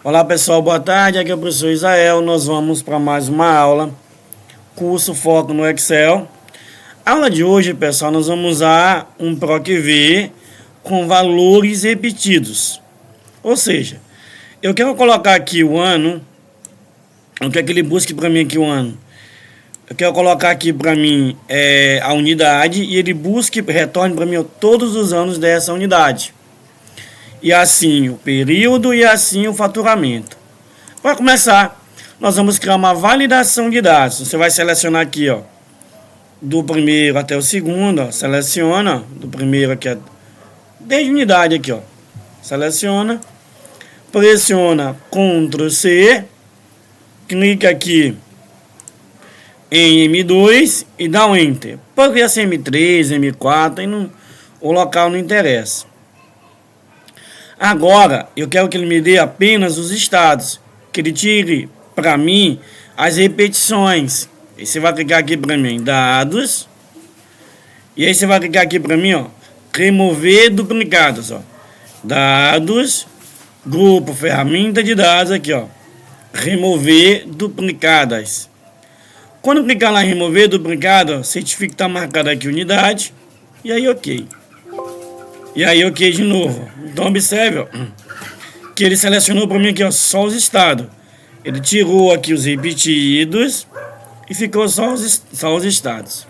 Olá pessoal, boa tarde, aqui é o professor Isael. Nós vamos para mais uma aula, curso Foco no Excel. A aula de hoje, pessoal, nós vamos usar um PROC-V com valores repetidos. Ou seja, eu quero colocar aqui o ano, eu quero que ele busque para mim aqui o ano. Eu quero colocar aqui para mim a unidade e ele busque, retorne para mim todos os anos dessa unidade. E assim o período e assim o faturamento. Para começar, nós vamos criar uma validação de dados. Você vai selecionar aqui, ó, do primeiro até o segundo, ó, seleciona, do primeiro aqui, desde unidade aqui, ó, seleciona, pressiona Ctrl C, clica aqui em M2 e dá um Enter. Pode ser M3, M4, e não, o local não interessa. Agora, eu quero que ele me dê apenas os estados, que ele tire para mim as repetições. E você vai clicar aqui para mim em dados, e aí você vai clicar aqui para mim, ó, remover duplicados, ó. Dados, grupo, ferramenta de dados aqui, ó, remover duplicadas. Quando clicar lá em remover duplicado, certifica que está marcado aqui unidade, e aí ok. E aí ok de novo. Então observe, ó, que ele selecionou para mim aqui, ó, só os estados. Ele tirou aqui os repetidos e ficou só os estados.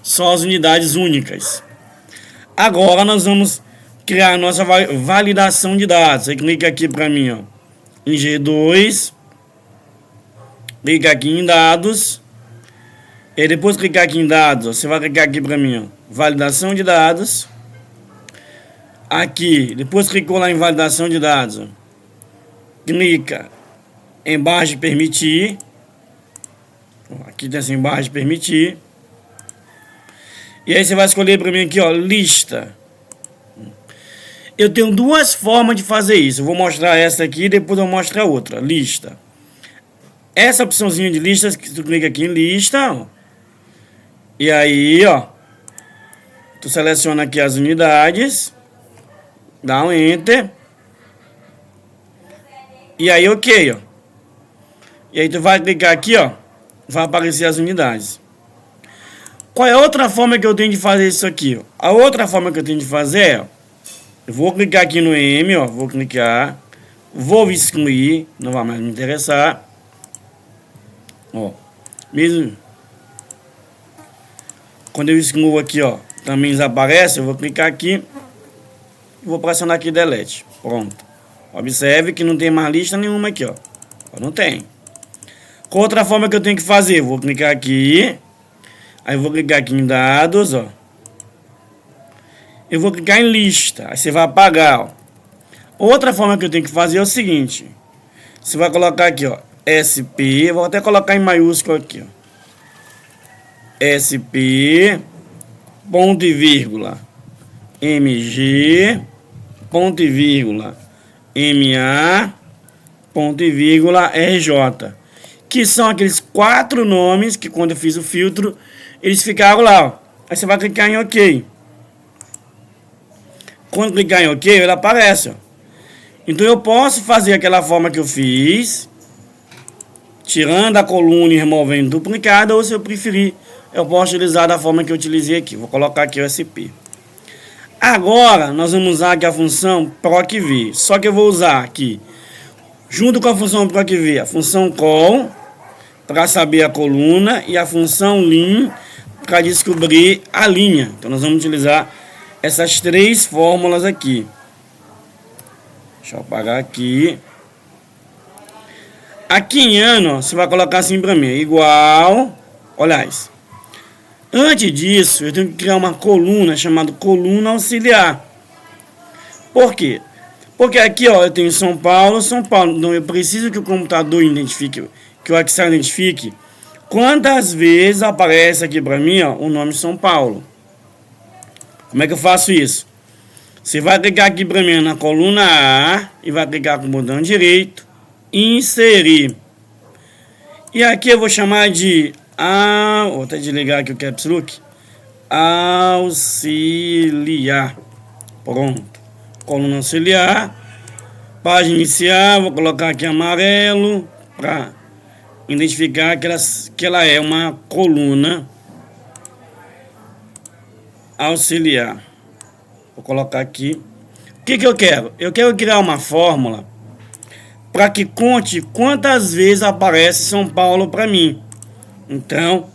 Só as unidades únicas. Agora nós vamos criar a nossa validação de dados. Você clica aqui para mim, ó, em G2. Clica aqui em dados. E depois clicar aqui em dados, ó, você vai clicar aqui para mim, ó, validação de dados. Aqui, depois clicou lá em validação de dados, ó, clica em barra de permitir. Aqui tem essa barra de permitir. E aí você vai escolher para mim aqui, ó, lista. Eu tenho duas formas de fazer isso. Eu vou mostrar essa aqui e depois eu mostro a outra, lista. Essa opçãozinha de listas, que tu clica aqui em lista, ó, e aí, ó, tu seleciona aqui as unidades, dá um Enter, e aí ok, ó, e aí tu vai clicar aqui, ó, vai aparecer as unidades. Qual é a outra forma que eu tenho de fazer isso aqui, ó? A outra forma que eu tenho de fazer é, ó, eu vou clicar aqui no M, ó, vou clicar, vou excluir, não vai mais me interessar, ó, mesmo quando eu excluo aqui, ó, também desaparece, eu vou clicar aqui e vou pressionar aqui delete. Pronto. Observe que não tem mais lista nenhuma aqui, ó. Não tem. Com outra forma que eu tenho que fazer, vou clicar aqui, aí vou clicar aqui em dados, ó. Eu vou clicar em lista, aí você vai apagar, ó. Outra forma que eu tenho que fazer é o seguinte, você vai colocar aqui, ó, SP, vou até colocar em maiúsculo aqui, ó. SP, ponto e vírgula, MG, ponto e vírgula, MA, ponto e vírgula, RJ. Que são aqueles 4 nomes que quando eu fiz o filtro, eles ficaram lá, ó. Aí você vai clicar em OK. Quando clicar em OK, ele aparece, ó. Então eu posso fazer aquela forma que eu fiz, tirando a coluna e removendo duplicada, ou se eu preferir, eu posso utilizar da forma que eu utilizei aqui. Vou colocar aqui o SP. Agora, nós vamos usar aqui a função PROC-V. Só que eu vou usar aqui, junto com a função PROC-V, a função call, para saber a coluna, e a função lim, para descobrir a linha. Então, nós vamos utilizar essas 3 fórmulas aqui. Deixa eu apagar aqui. Aqui em ano, ó, você vai colocar assim para mim, igual, olha isso. Antes disso, eu tenho que criar uma coluna chamada coluna auxiliar. Por quê? Porque aqui, ó, eu tenho São Paulo. Então eu preciso que o computador identifique, que o Excel identifique quantas vezes aparece aqui para mim, ó, o nome São Paulo. Como é que eu faço isso? Você vai clicar aqui para mim na coluna A e vai clicar com o botão direito, inserir. E aqui eu vou chamar de vou até desligar aqui o Caps Lock. Auxiliar. Pronto. Coluna auxiliar. Página inicial, vou colocar aqui amarelo para identificar que ela é uma coluna auxiliar. Vou colocar aqui. O que eu quero? Eu quero criar uma fórmula para que conte quantas vezes aparece São Paulo para mim. Então,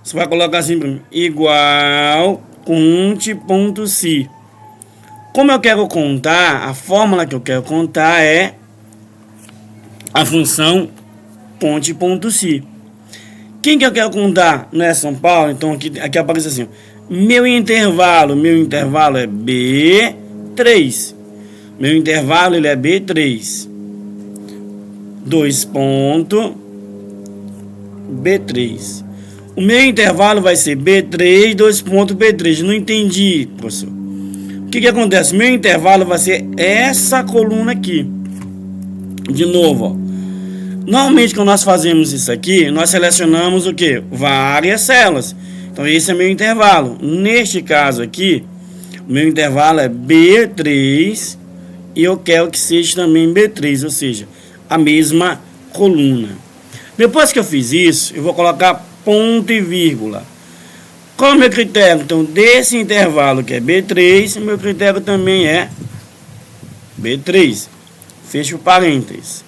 você vai colocar assim para mim, igual conte.si. Como eu quero contar, a fórmula que eu quero contar é a função conte.si. Quem que eu quero contar? Não é São Paulo? Então aqui aparece assim, meu intervalo é B3. Meu intervalo ele é B3. 2 ponto B3. O meu intervalo vai ser B3, 2 ponto B3. Não entendi, professor. O que acontece? Meu intervalo vai ser essa coluna aqui. De novo, ó. Normalmente, quando nós fazemos isso aqui, nós selecionamos o que? Várias células. Então, esse é meu intervalo. Neste caso aqui, o meu intervalo é B3 e eu quero que seja também B3, ou seja, a mesma coluna. Depois que eu fiz isso, eu vou colocar ponto e vírgula. Qual é o meu critério? Então, desse intervalo que é B3, meu critério também é B3. Fecho parênteses.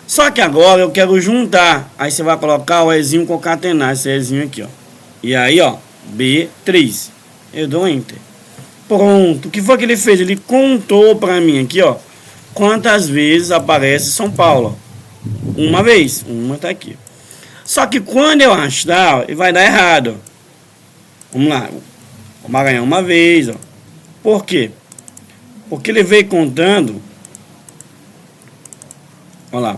Só que agora eu quero juntar. Aí você vai colocar o Ezinho concatenar, esse Ezinho aqui, ó. E aí, ó, B3. Eu dou Enter. Pronto. O que foi que ele fez? Ele contou pra mim aqui, ó, quantas vezes aparece São Paulo. Uma vez. Uma tá aqui. Só que quando eu arrastar, ele vai dar errado. Vamos lá. O Maranhão uma vez, ó. Por quê? Porque ele veio contando. Olha lá.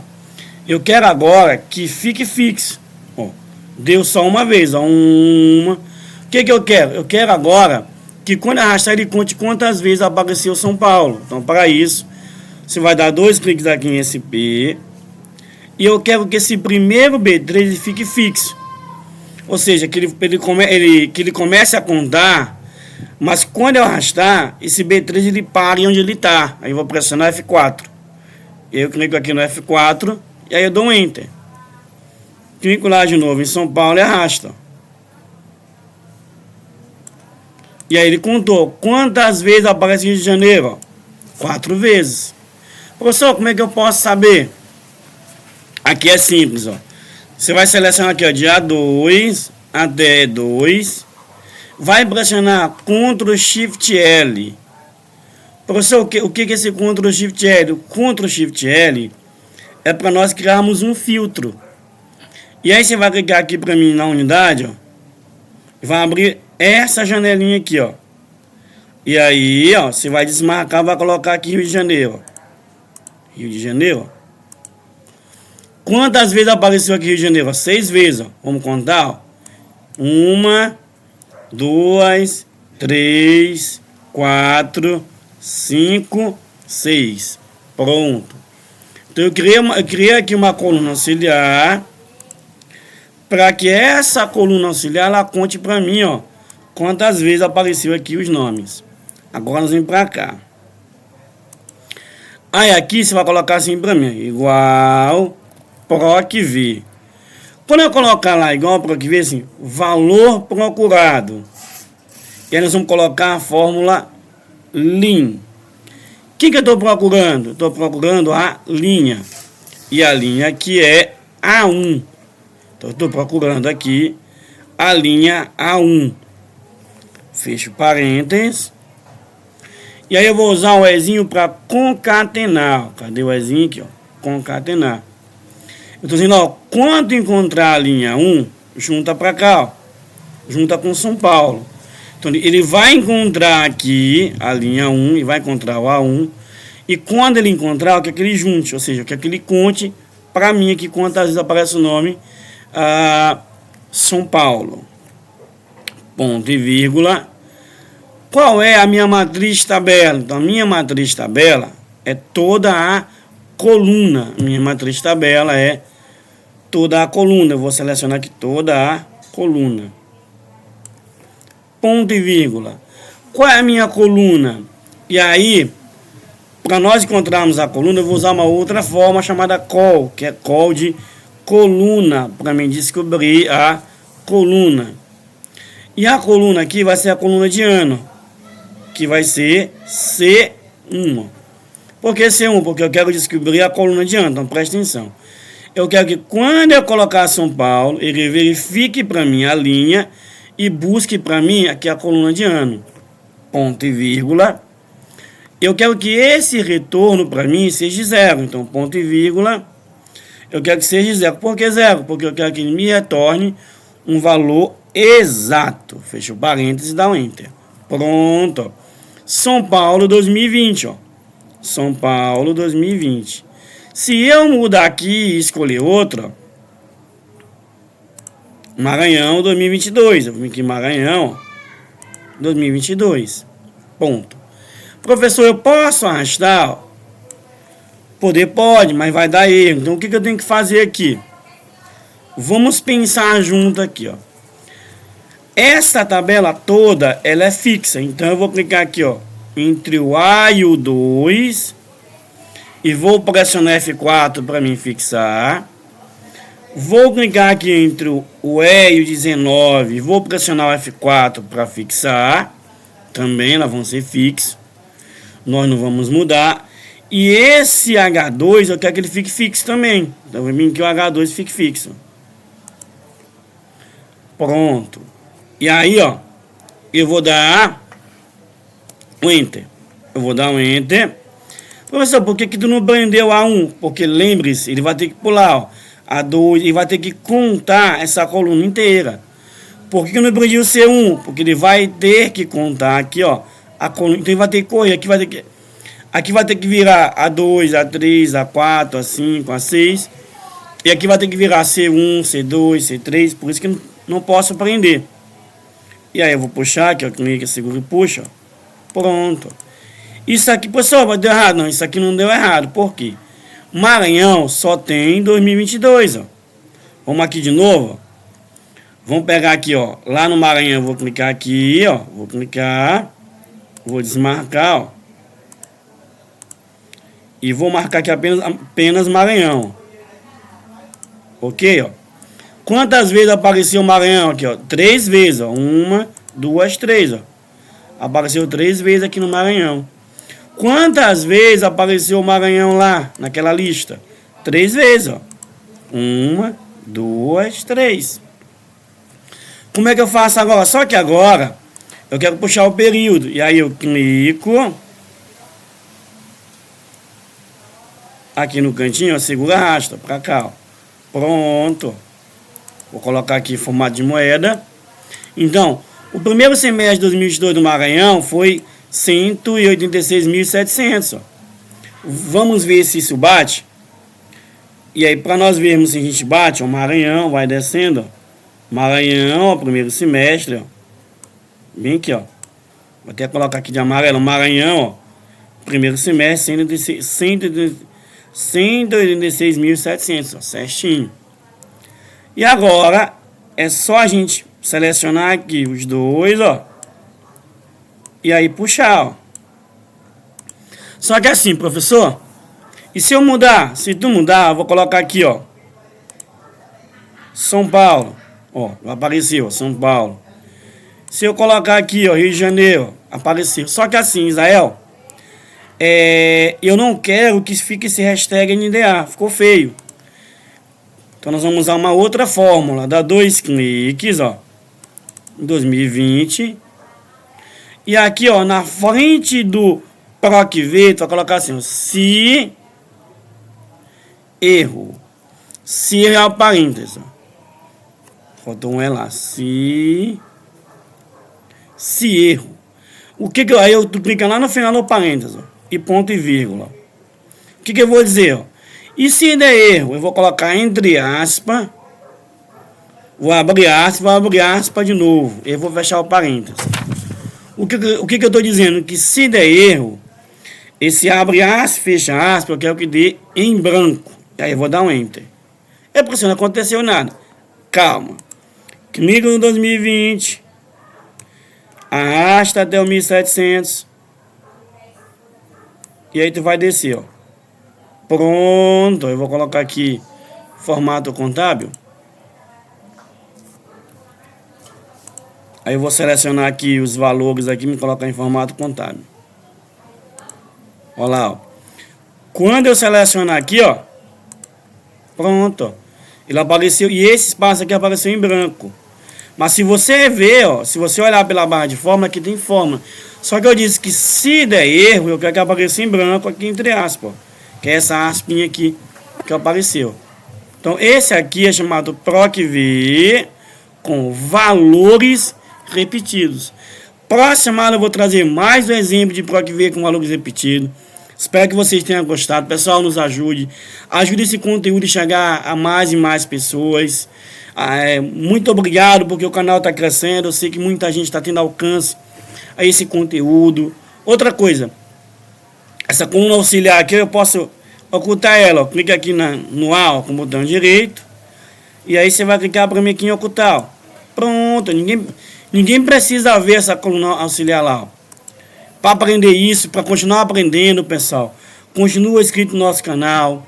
Eu quero agora que fique fixo. Ó, deu só uma vez, ó. Uma. O que eu quero? Eu quero agora que quando arrastar ele conte quantas vezes apareceu São Paulo. Então, para isso, você vai dar 2 cliques aqui em SP. E eu quero que esse primeiro B3 ele fique fixo. Ou seja, que ele comece a contar, mas quando eu arrastar, esse B3 ele para onde ele está. Aí eu vou pressionar F4. Eu clico aqui no F4 e aí eu dou um Enter. Clico lá de novo em São Paulo e arrasta. E aí ele contou quantas vezes aparece Rio de Janeiro? 4 vezes. Professor, como é que eu posso saber? Aqui é simples, ó. Você vai selecionar aqui, ó, de A2 até 2. Vai pressionar Ctrl Shift L. Professor, o que é esse Ctrl Shift L? O Ctrl Shift L é para nós criarmos um filtro. E aí você vai clicar aqui para mim na unidade, ó. E vai abrir essa janelinha aqui, ó. E aí, ó, você vai desmarcar, vai colocar aqui Rio de Janeiro, ó. Rio de Janeiro, ó. Quantas vezes apareceu aqui Rio de Janeiro? 6 vezes, ó. Vamos contar, ó. 1, 2, 3, 4, 5, 6. Pronto. Então eu criei aqui uma coluna auxiliar para que essa coluna auxiliar ela conte para mim, ó, quantas vezes apareceu aqui os nomes. Agora nós vamos para cá. Aí aqui você vai colocar assim para mim, igual PROC-V. Quando eu colocar lá igual PROC-V, assim, valor procurado. E aí nós vamos colocar a fórmula LIN. O que eu estou procurando? Estou procurando a linha. E a linha aqui é A1. Então eu estou procurando aqui a linha A1. Fecho parênteses. E aí eu vou usar o Ezinho para concatenar. Cadê o Ezinho aqui, ó? Concatenar. Eu estou dizendo, ó, quando encontrar a linha 1, junta para cá, ó. Junta com São Paulo. Então, ele vai encontrar aqui a linha 1 e vai encontrar o A1. E quando ele encontrar, eu quero que ele junte, ou seja, eu quero que ele conte para mim aqui quantas vezes aparece o nome São Paulo. Ponto e vírgula. Qual é a minha matriz tabela? Então, a minha matriz tabela é toda a coluna. Minha matriz tabela é toda a coluna. Eu vou selecionar aqui toda a coluna. Ponto e vírgula. Qual é a minha coluna? E aí, Para nós encontrarmos a coluna, eu vou usar uma outra forma chamada call, que é call de coluna, para mim descobrir a coluna. E a coluna aqui vai ser a coluna de ano, que vai ser C1. Por que C1? Porque eu quero descobrir a coluna de ano, então presta atenção. Eu quero que quando eu colocar São Paulo, ele verifique para mim a linha e busque para mim aqui a coluna de ano. Ponto e vírgula. Eu quero que esse retorno para mim seja zero. Então, ponto e vírgula. Eu quero que seja zero. Por que zero? Porque eu quero que ele me retorne um valor exato. Fecha o parênteses e dá um enter. Pronto. São Paulo 2020. Ó. São Paulo 2020. Se eu mudar aqui e escolher outra, Maranhão 2022. Eu vim aqui Maranhão 2022. Ponto. Professor, eu posso arrastar? Poder pode, mas vai dar erro. Então o que eu tenho que fazer aqui? Vamos pensar junto aqui, ó. Essa tabela toda, ela é fixa. Então eu vou clicar aqui, ó, entre o A e o 2 e vou pressionar F4 para mim fixar. Vou clicar aqui entre o E e o 19, vou pressionar o F4 para fixar. Também elas vão ser fixas. Nós não vamos mudar. E esse H2 eu quero que ele fique fixo também. Então vai vir que o H2 fique fixo. Pronto. E aí, ó, eu vou dar um Enter. Eu vou dar um Enter. Professor, por que tu não prendeu A1? Porque lembre-se, ele vai ter que pular, ó, A2, ele vai ter que contar essa coluna inteira. Por que eu não prendi o C1? Porque ele vai ter que contar aqui, ó, a coluna. Então ele vai ter que correr, aqui vai ter que virar A2, A3, A4, A5, A6. E aqui vai ter que virar C1, C2, C3. Por isso que eu não posso prender. E aí eu vou puxar aqui, ó, clica, segura e puxa, ó. Pronto. Isso aqui, pessoal, vai dar errado. Não, isso aqui não deu errado. Por quê? Maranhão só tem 2022, ó. Vamos aqui de novo, ó. Vamos pegar aqui, ó. Lá no Maranhão, eu vou clicar aqui, ó. Vou clicar. Vou desmarcar, ó. E vou marcar aqui apenas Maranhão. Ok, ó. Quantas vezes apareceu o Maranhão aqui, ó? 3 vezes, ó. 1, 2, 3, ó. Apareceu 3 vezes aqui no Maranhão. Quantas vezes apareceu o Maranhão lá, naquela lista? 3 vezes, ó. 1, 2, 3. Como é que eu faço agora? Só que agora eu quero puxar o período. E aí eu clico aqui no cantinho, ó, segura, arrasta pra cá, ó. Pronto. Vou colocar aqui formato de moeda. Então, o primeiro semestre de 2022 do Maranhão foi 186.700. Vamos ver se isso bate. E aí, para nós vermos se a gente bate, o Maranhão vai descendo. Ó. Maranhão, ó, primeiro semestre. Ó. Bem aqui, ó. Vou até colocar aqui de amarelo. Maranhão, ó. Primeiro semestre, 186.700. Certinho. E agora é só a gente selecionar aqui os dois, ó. E aí puxar, ó. Só que assim, professor, e se eu mudar? Se tu mudar, eu vou colocar aqui, ó. São Paulo, ó, apareceu, São Paulo. Se eu colocar aqui, ó, Rio de Janeiro, apareceu. Só que assim, Israel, eu não quero que fique esse hashtag NDA, ficou feio. Então nós vamos usar uma outra fórmula, dá 2 cliques, ó, 2020. E aqui, ó, na frente do PROC-V, tu vai colocar assim, ó, se erro. Se é o parênteses, ó. Faltou um E lá, se erro. O que aí eu clico lá no final do parênteses, ó, e ponto e vírgula. O que eu vou dizer, ó? E se der erro, eu vou colocar entre aspas, vou abrir aspas de novo, e vou fechar o parênteses. O que eu estou dizendo? Que se der erro, esse abre aspas, fecha aspas, eu quero que dê em branco. E aí eu vou dar um Enter. É porque se não aconteceu nada. Calma. Clica no 2020. Arrasta até o 1700. E aí tu vai descer, ó. Pronto, eu vou colocar aqui formato contábil. Aí eu vou selecionar aqui os valores aqui e me colocar em formato contábil. Olha lá, ó. Quando eu selecionar aqui, ó, pronto, ó, ele apareceu, e esse espaço aqui apareceu em branco. Mas se você ver, ó, se você olhar pela barra de fórmula, aqui tem fórmula. Só que eu disse que se der erro, eu quero que apareça em branco aqui entre aspas, ó, que é essa aspinha aqui que apareceu. Então esse aqui é chamado PROC-V com valores repetidos. Próxima aula eu vou trazer mais um exemplo de PROC-V com valores repetidos. Espero que vocês tenham gostado. Pessoal, nos ajude. Ajude esse conteúdo a chegar a mais e mais pessoas. Muito obrigado, porque o canal está crescendo. Eu sei que muita gente está tendo alcance a esse conteúdo. Outra coisa, essa coluna auxiliar aqui eu posso ocultar ela. Ó. Clica aqui no A, ó, com o botão direito. E aí você vai clicar para mim aqui em ocultar. Ó. Pronto, ninguém precisa ver essa coluna auxiliar lá. Ó. Para aprender isso, para continuar aprendendo, pessoal, continua inscrito no nosso canal.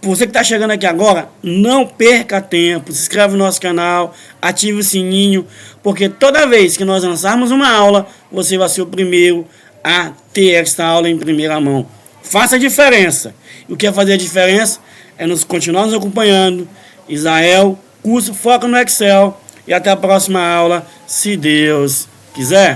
Você que está chegando aqui agora, não perca tempo, se inscreve no nosso canal, ative o sininho, porque toda vez que nós lançarmos uma aula, você vai ser o primeiro a ter esta aula em primeira mão. Faça a diferença. E o que é fazer a diferença é continuar nos acompanhando. Israel, curso Foca no Excel. E até a próxima aula, se Deus quiser.